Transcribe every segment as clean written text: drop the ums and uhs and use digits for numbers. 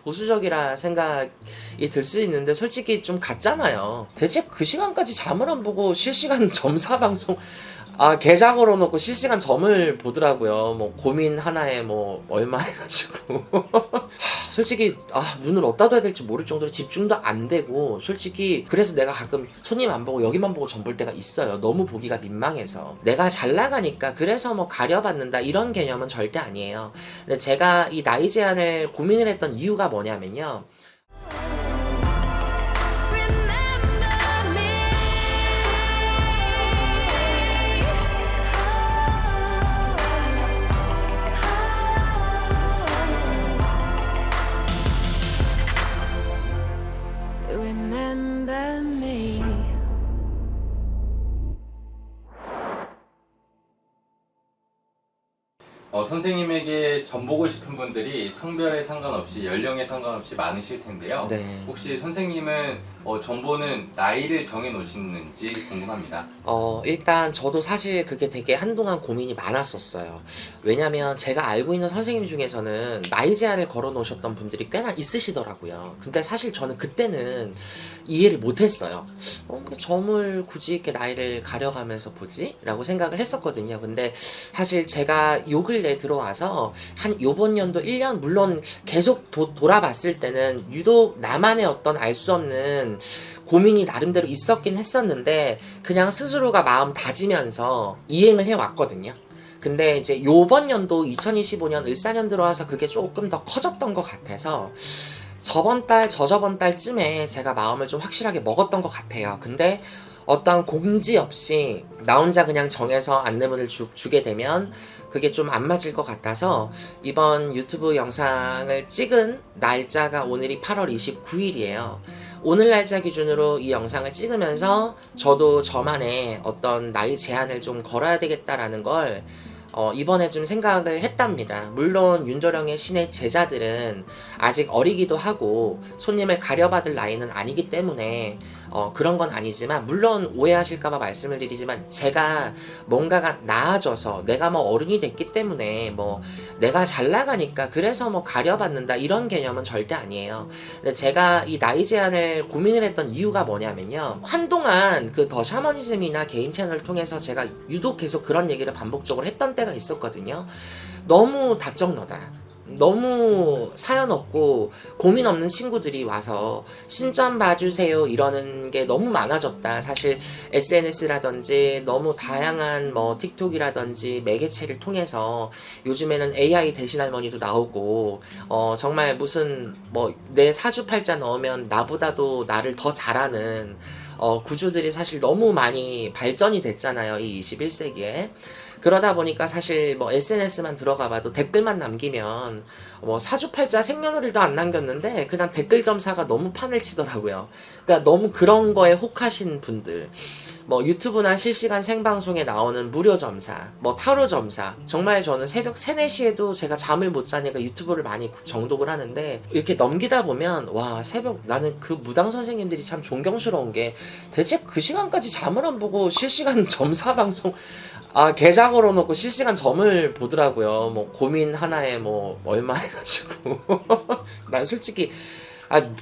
보수적이라 생각이 들 수 있는데 솔직히 좀 같잖아요. 대체 그 시간까지 잠을 안 보고 실시간 점사 방송 계좌 걸어놓고 실시간 점을 보더라고요. 뭐 고민 하나에 뭐 얼마 해가지고 솔직히 눈을 어디다 둬야 될지 모를 정도로 집중도 안 되고, 솔직히 그래서 내가 가끔 손님 안 보고 여기만 보고 점 볼 때가 있어요. 너무 보기가 민망해서. 내가 잘 나가니까 그래서 뭐 가려받는다 이런 개념은 절대 아니에요. 근데 제가 이 나이 제한을 고민을 했던 이유가 뭐냐면요, Remember me. 선생님에게 점 보고 싶은 분들이 성별에 상관없이 연령에 상관없이 많으실 텐데요. 네. 혹시 선생님은 점 보는 나이를 정해 놓으시는지 궁금합니다. 일단 저도 사실 그게 되게 한동안 고민이 많았었어요. 왜냐면 제가 알고 있는 선생님 중에서는 나이 제한을 걸어 놓으셨던 분들이 꽤나 있으시더라고요. 근데 사실 저는 그때는 이해를 못했어요. 점을 굳이 이렇게 나이를 가려가면서 보지? 라고 생각을 했었거든요. 근데 사실 제가 요 근래 들어와서 한 요번 연도 1년, 물론 계속 돌아봤을 때는 유독 나만의 어떤 알 수 없는 고민이 나름대로 있었긴 했었는데, 그냥 스스로가 마음 다지면서 이행을 해왔거든요. 근데 이제 요번 연도 2025년 을사년 들어와서 그게 조금 더 커졌던 것 같아서 저번 달, 저저번 달쯤에 제가 마음을 좀 확실하게 먹었던 것 같아요. 근데 어떤 공지 없이 나 혼자 그냥 정해서 안내문을 주게 되면 그게 좀 안 맞을 것 같아서 이번 유튜브 영상을 찍은 날짜가 오늘이 8월 29일이에요. 오늘 날짜 기준으로 이 영상을 찍으면서 저도 저만의 어떤 나이 제한을 좀 걸어야 되겠다라는 걸 이번에 좀 생각을 했답니다. 물론 윤도령의 신의 제자들은 아직 어리기도 하고 손님을 가려받을 나이는 아니기 때문에 그런 건 아니지만, 물론 오해하실까봐 말씀을 드리지만, 제가 뭔가가 나아져서 내가 뭐 어른이 됐기 때문에 뭐 내가 잘 나가니까 그래서 뭐 가려받는다 이런 개념은 절대 아니에요. 근데 제가 이 나이 제한을 고민을 했던 이유가 뭐냐면요, 한동안 그 더 샤머니즘이나 개인 채널을 통해서 제가 유독 계속 그런 얘기를 반복적으로 했던 때가 있었거든요. 너무 다정너다, 너무 사연 없고 고민 없는 친구들이 와서 신점 봐주세요 이러는 게 너무 많아졌다. 사실 SNS라든지 너무 다양한 뭐 틱톡이라든지 매개체를 통해서 요즘에는 AI 대신 할머니도 나오고 정말 무슨 뭐 내 사주팔자 넣으면 나보다도 나를 더 잘하는 구조들이 사실 너무 많이 발전이 됐잖아요, 이 21세기에. 그러다 보니까 사실 뭐 SNS만 들어가 봐도 댓글만 남기면 뭐 사주팔자 생년월일도 안 남겼는데 그냥 댓글 점사가 너무 판을 치더라고요. 그러니까 너무 그런 거에 혹하신 분들, 뭐 유튜브나 실시간 생방송에 나오는 무료 점사, 뭐 타로 점사, 정말 저는 새벽 3, 4시에도 제가 잠을 못 자니까 유튜브를 많이 정독을 하는데, 이렇게 넘기다 보면 와, 새벽, 나는 그 무당 선생님들이 참 존경스러운 게 대체 그 시간까지 잠을 안 보고 실시간 점사 방송 계좌 걸어놓고 실시간 점을 보더라고요. 뭐 고민 하나에 뭐 얼마 해가지고 난 솔직히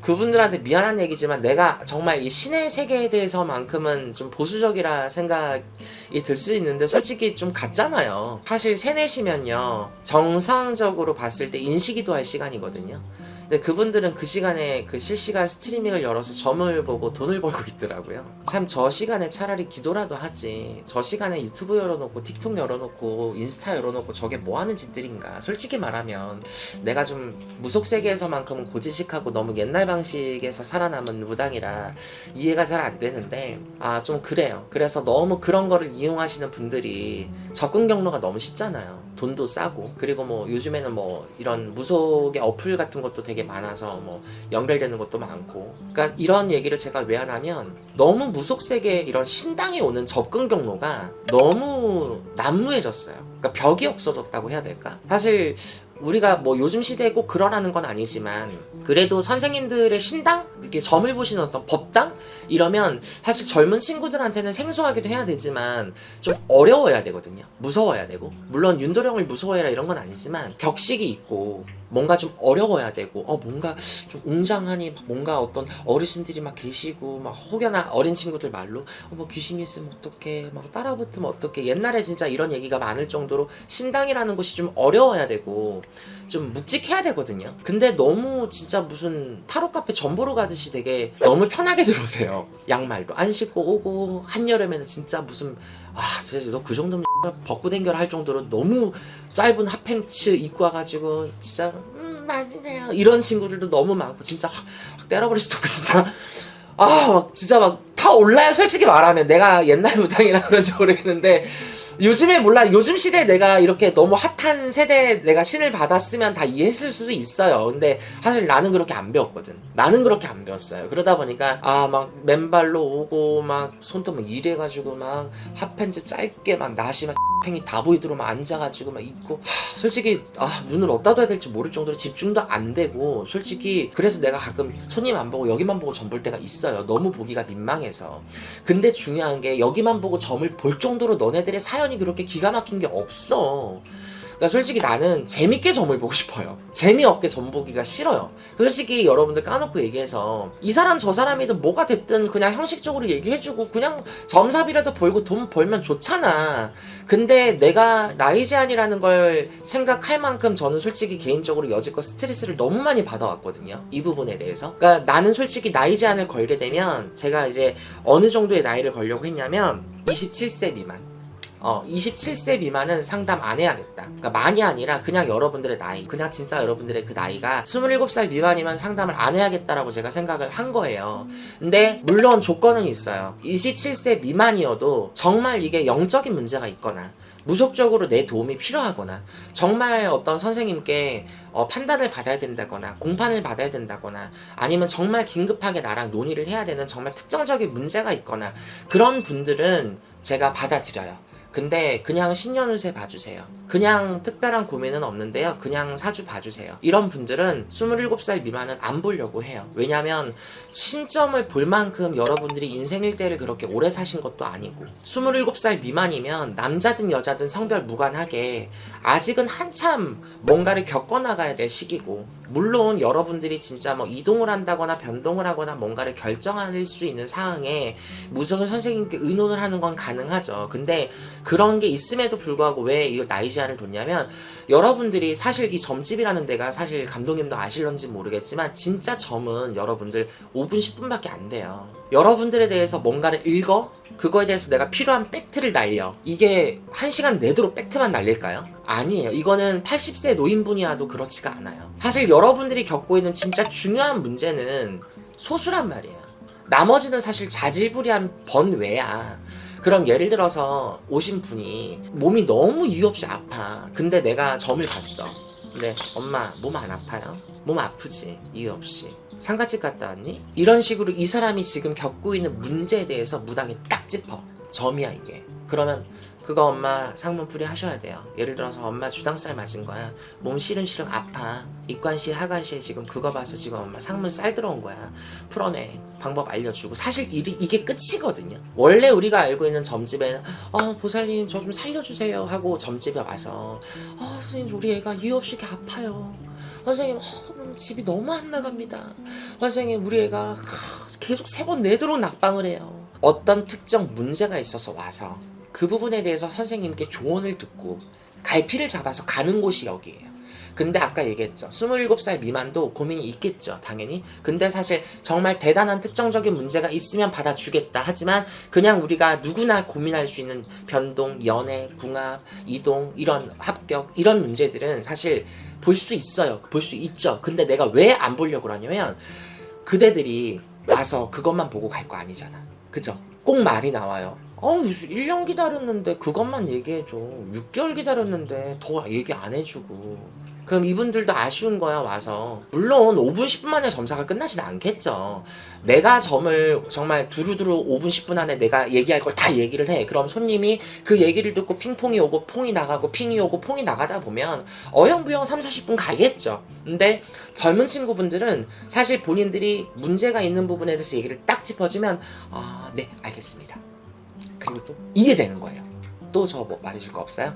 그분들한테 미안한 얘기지만 내가 정말 이 신의 세계에 대해서만큼은 좀 보수적이라 생각이 들 수 있는데 솔직히 좀 같잖아요. 사실 3, 4시면요 정상적으로 봤을 때 인식이도 시간이거든요. 근데 그분들은 그 시간에 그 실시간 스트리밍을 열어서 점을 보고 돈을 벌고 있더라고요. 참 저 시간에 차라리 기도라도 하지, 저 시간에 유튜브 열어놓고 틱톡 열어놓고 인스타 열어놓고 저게 뭐하는 짓들인가. 솔직히 말하면 내가 좀 무속세계에서만큼은 고지식하고 너무 옛날 방식에서 살아남은 무당이라 이해가 잘 안 되는데 좀 그래요. 그래서 너무 그런 거를 이용하시는 분들이 접근 경로가 너무 쉽잖아요. 돈도 싸고, 그리고 뭐 요즘에는 뭐 이런 무속의 어플 같은 것도 되게 많아서 뭐 연결되는 것도 많고. 그러니까 이런 얘기를 제가 왜 하냐면, 너무 무속세계 이런 신당에 오는 접근 경로가 너무 난무해졌어요. 그러니까 벽이 없어졌다고 해야 될까? 사실 우리가 뭐 요즘 시대에 꼭 그러라는 건 아니지만 그래도 선생님들의 신당? 이렇게 점을 보시는 어떤 법당? 이러면 사실 젊은 친구들한테는 생소하기도 해야 되지만 좀 어려워야 되거든요. 무서워야 되고. 물론 윤도령을 무서워해라 이런 건 아니지만 격식이 있고 뭔가 좀 어려워야 되고 뭔가 좀 웅장하니 뭔가 어떤 어르신들이 막 계시고 막 혹여나 어린 친구들 말로 뭐 귀신이 있으면 어떡해 막 따라붙으면 어떡해 옛날에 진짜 이런 얘기가 많을 정도로 신당이라는 곳이 좀 어려워야 되고 좀 묵직해야 되거든요. 근데 너무 진짜 무슨 타로 카페 점 보러 가듯이 되게 너무 편하게 들어오세요. 양말도 안 신고 오고 한여름에는 진짜 무슨 진짜 너 그 정도면 벗고 댕겨라 할 정도로 너무 짧은 핫팬츠 입고 와가지고 진짜 맞으세요 이런 친구들도 너무 많고 진짜 확 때려버릴 수도 없고 진짜 막 진짜 막 다 올라요. 솔직히 말하면 내가 옛날 무당이라 그런지 모르겠는데 요즘에 몰라. 요즘 시대에 내가 이렇게 너무 핫한 세대에 내가 신을 받았으면 다 이해했을 수도 있어요. 근데 사실 나는 그렇게 안 배웠거든. 나는 그렇게 안 배웠어요. 그러다 보니까 막 맨발로 오고 막 손도 막 이래가지고 막 핫팬츠 짧게 막 나시 막 탱이 다 보이도록 막 앉아가지고 막 입고 솔직히 눈을 어디다 둬야 될지 모를 정도로 집중도 안 되고 솔직히 그래서 내가 가끔 손님 안 보고 여기만 보고 점 볼 때가 있어요. 너무 보기가 민망해서. 근데 중요한 게 여기만 보고 점을 볼 정도로 너네들의 사연이 그렇게 기가 막힌 게 없어. 그러니까 솔직히 나는 재밌게 점을 보고 싶어요. 재미없게 점 보기가 싫어요. 솔직히 여러분들 까놓고 얘기해서 이 사람 저 사람이든 뭐가 됐든 그냥 형식적으로 얘기해주고 그냥 점삽이라도 벌고 돈 벌면 좋잖아. 근데 내가 나이 제한이라는 걸 생각할 만큼 저는 솔직히 개인적으로 여지껏 스트레스를 너무 많이 받아왔거든요. 이 부분에 대해서. 그러니까 나는 솔직히 나이 제한을 걸게 되면 제가 이제 어느 정도의 나이를 걸려고 했냐면 27세 미만. 27세 미만은 상담 안 해야겠다. 그러니까 많이 아니라 그냥 여러분들의 나이, 그냥 진짜 여러분들의 그 나이가 27살 미만이면 상담을 안 해야겠다라고 제가 생각을 한 거예요. 근데 물론 조건은 있어요. 27세 미만이어도 정말 이게 영적인 문제가 있거나 무속적으로 내 도움이 필요하거나 정말 어떤 선생님께 판단을 받아야 된다거나 공판을 받아야 된다거나 아니면 정말 긴급하게 나랑 논의를 해야 되는 정말 특정적인 문제가 있거나 그런 분들은 제가 받아들여요. 근데 그냥 신년운세 봐주세요. 그냥 특별한 고민은 없는데요. 그냥 사주 봐주세요. 이런 분들은 27살 미만은 안 보려고 해요. 왜냐면 신점을 볼 만큼 여러분들이 인생 일대를 그렇게 오래 사신 것도 아니고 27살 미만이면 남자든 여자든 성별 무관하게 아직은 한참 뭔가를 겪어나가야 될 시기고 물론 여러분들이 진짜 뭐 이동을 한다거나 변동을 하거나 뭔가를 결정할 수 있는 상황에 무속인 선생님께 의논을 하는 건 가능하죠. 근데 그런 게 있음에도 불구하고 왜 이거 나이 제한을 뒀냐면 여러분들이 사실 이 점집이라는 데가 사실 감독님도 아실런지 모르겠지만 진짜 점은 여러분들 5분 10분밖에 안 돼요. 여러분들에 대해서 뭔가를 읽어? 그거에 대해서 내가 필요한 팩트를 날려. 이게 1시간 내도록 팩트만 날릴까요? 아니에요. 이거는 80세 노인분이라도 그렇지가 않아요. 사실 여러분들이 겪고 있는 진짜 중요한 문제는 소수란 말이에요. 나머지는 사실 자질구레한 번외야. 그럼 예를 들어서 오신 분이 몸이 너무 이유 없이 아파. 근데 내가 점을 갔어. 근데 엄마 몸 안 아파요? 몸 아프지 이유 없이. 상가집 갔다 왔니? 이런 식으로 이 사람이 지금 겪고 있는 문제에 대해서 무당이 딱 짚어. 점이야 이게. 그러면 그거 엄마 상문풀이 하셔야 돼요. 예를 들어서 엄마 주당살 맞은 거야. 몸 시른시른 아파. 입관시 하관시에 지금 그거 봐서 지금 엄마 상문 쌀 들어온 거야. 풀어내. 방법 알려주고. 사실 이게 끝이거든요. 원래 우리가 알고 있는 점집에는 보살님 저 좀 살려주세요 하고 점집에 와서 선생님 우리 애가 이유 없이 이렇게 아파요. 선생님 집이 너무 안 나갑니다. 선생님 우리 애가 계속 3번 내도록 낙방을 해요. 어떤 특정 문제가 있어서 와서 그 부분에 대해서 선생님께 조언을 듣고 갈피를 잡아서 가는 곳이 여기예요. 근데 아까 얘기했죠. 27살 미만도 고민이 있겠죠. 당연히. 근데 사실 정말 대단한 특정적인 문제가 있으면 받아주겠다. 하지만 그냥 우리가 누구나 고민할 수 있는 변동, 연애, 궁합, 이동, 이런 합격 이런 문제들은 사실 볼 수 있어요. 볼 수 있죠. 근데 내가 왜 안 보려고 그러냐면 그대들이 와서 그것만 보고 갈 거 아니잖아. 그죠? 꼭 말이 나와요. 1년 기다렸는데 그것만 얘기해줘. 6개월 기다렸는데 더 얘기 안 해주고. 그럼 이분들도 아쉬운 거야 와서. 물론 5분 10분 만에 점사가 끝나지는 않겠죠. 내가 점을 정말 두루두루 5분 10분 안에 내가 얘기할 걸 다 얘기를 해. 그럼 손님이 그 얘기를 듣고 핑퐁이 오고 퐁이 나가고 핑이 오고 퐁이 나가다 보면 어영부영 3, 40분 가겠죠. 근데 젊은 친구분들은 사실 본인들이 문제가 있는 부분에 대해서 얘기를 딱 짚어주면 네 알겠습니다. 그리고 또 이게 되는 거예요. 또 저 뭐 말해줄 거 없어요?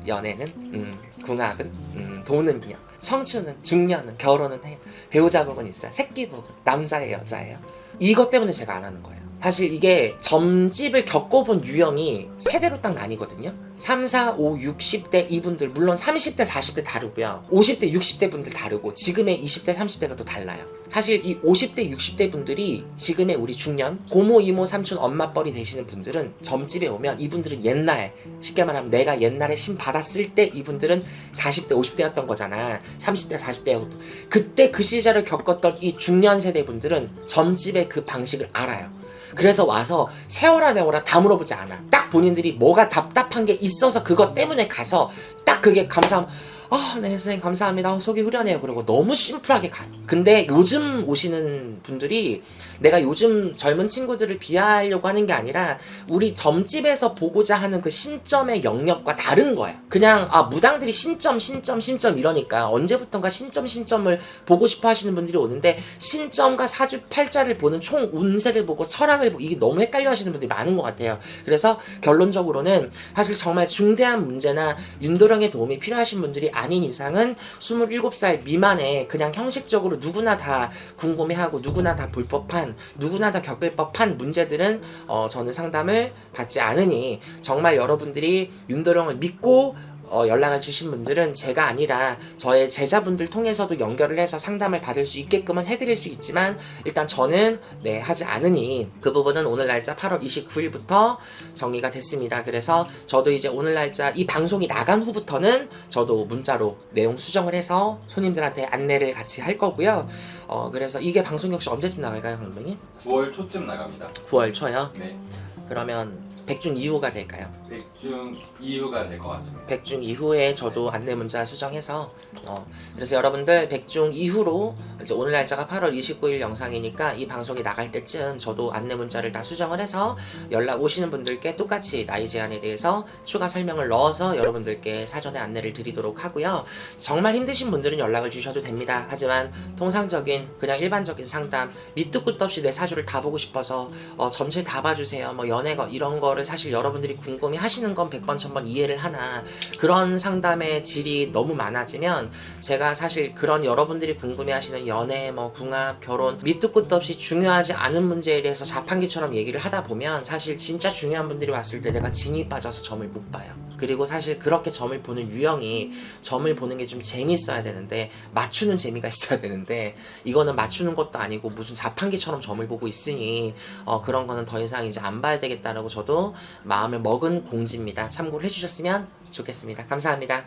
연애는 궁합은 돈은 그냥 청춘은 중년은 결혼은 해요. 배우자 복은 있어요. 새끼 복은 남자예요 여자예요. 이것 때문에 제가 안 하는 거예요. 사실 이게 점집을 겪어본 유형이 세대로 딱 나뉘거든요. 3, 4, 5, 60대 이분들 물론 30대 40대 다르고요. 50대 60대 분들 다르고 지금의 20대 30대가 또 달라요. 사실 이 50대 60대 분들이 지금의 우리 중년 고모 이모 삼촌 엄마뻘이 되시는 분들은 점집에 오면 이분들은 옛날 쉽게 말하면 내가 옛날에 신 받았을 때 이분들은 40대 50대였던 거잖아. 30대 40대였고 그때 그 시절을 겪었던 이 중년 세대 분들은 점집의 그 방식을 알아요. 그래서 와서 세월아 내월아 다 물어보지 않아. 딱 본인들이 뭐가 답답한 게 있어서 그것 때문에 가서 딱 그게 네 선생님 감사합니다. 속이 후련해요. 그러고 너무 심플하게 가요. 근데 요즘 오시는 분들이 내가 요즘 젊은 친구들을 비하하려고 하는 게 아니라 우리 점집에서 보고자 하는 그 신점의 영역과 다른 거야. 그냥 무당들이 신점 이러니까 언제부턴가 신점을 보고 싶어 하시는 분들이 오는데 신점과 사주팔자를 보는 총 운세를 보고 철학을 보고 이게 너무 헷갈려 하시는 분들이 많은 것 같아요. 그래서 결론적으로는 사실 정말 중대한 문제나 윤도령의 도움이 필요하신 분들이 아닌 이상은 27살 미만에 그냥 형식적으로 누구나 다 궁금해하고 누구나 다 볼 법한 누구나 다 겪을 법한 문제들은 저는 상담을 받지 않으니 정말 여러분들이 윤도령을 믿고 연락을 주신 분들은 제가 아니라 저의 제자분들 통해서도 연결을 해서 상담을 받을 수 있게끔은 해드릴 수 있지만 일단 저는 하지 않으니 그 부분은 오늘 날짜 8월 29일부터 정리가 됐습니다. 그래서 저도 이제 오늘 날짜 이 방송이 나간 후부터는 저도 문자로 내용 수정을 해서 손님들한테 안내를 같이 할 거고요. 그래서 이게 방송 역시 언제쯤 나갈까요, 감독님? 9월 초쯤 나갑니다. 9월 초요? 네. 그러면 백중 이후가 될까요? 백중 이후가 될 것 같습니다. 백중 이후에 저도 안내 문자 수정해서 그래서 여러분들 백중 이후로 이제 오늘 날짜가 8월 29일 영상이니까 이 방송이 나갈 때쯤 저도 안내 문자를 다 수정을 해서 연락 오시는 분들께 똑같이 나이 제한에 대해서 추가 설명을 넣어서 여러분들께 사전에 안내를 드리도록 하고요. 정말 힘드신 분들은 연락을 주셔도 됩니다. 하지만 통상적인 그냥 일반적인 상담 밑도 끝도 없이 내 사주를 다 보고 싶어서 전체 다 봐주세요. 뭐 연애가 이런 거를 사실 여러분들이 궁금해 하시는 건 100번 1000번 이해를 하나 그런 상담의 질이 너무 많아지면 제가 사실 그런 여러분들이 궁금해 하시는 연애 뭐 궁합 결혼 밑도 끝도 없이 중요하지 않은 문제에 대해서 자판기처럼 얘기를 하다 보면 사실 진짜 중요한 분들이 왔을 때 내가 진이 빠져서 점을 못 봐요. 그리고 사실 그렇게 점을 보는 유형이 점을 보는 게 좀 재미있어야 되는데 맞추는 재미가 있어야 되는데 이거는 맞추는 것도 아니고 무슨 자판기처럼 점을 보고 있으니 그런 거는 더 이상 이제 안 봐야 되겠다라고 저도 마음을 먹은 공지입니다. 참고를 해주셨으면 좋겠습니다. 감사합니다.